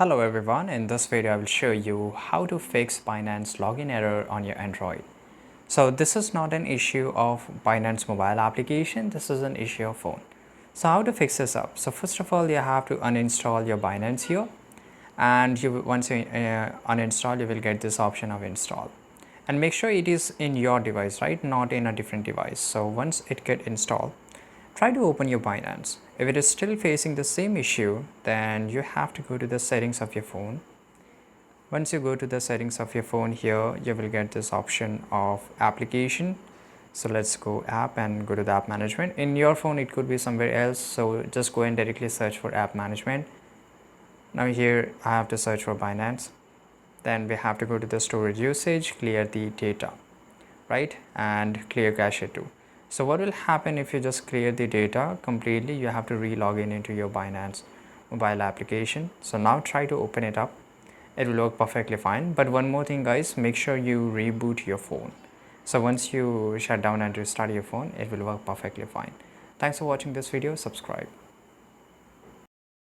Hello everyone, in this video I will show you how to fix Binance login error on your Android. So this is not an issue of Binance mobile application, this is an issue of phone. So how to fix this up? So first of all you have to uninstall your Binance here, and once you uninstall you will get this option of install. And make sure it is in your device, right, not in a different device. So once it get installed, try to open your Binance. If it is still facing the same issue, then you have to go to the settings of your phone. Once you go to the settings of your phone here, you will get this option of application. So let's go app and go to the app management. In your phone it could be somewhere else, so just go and directly search for app management. Now here I have to search for Binance. Then we have to go to the storage usage, clear the data, right, and clear cache too. So what will happen if you just clear the data completely? You have to re-log in into your Binance mobile application. So now try to open it up. It will work perfectly fine. But one more thing guys, make sure you reboot your phone. So once you shut down and restart your phone, it will work perfectly fine. Thanks for watching this video. Subscribe.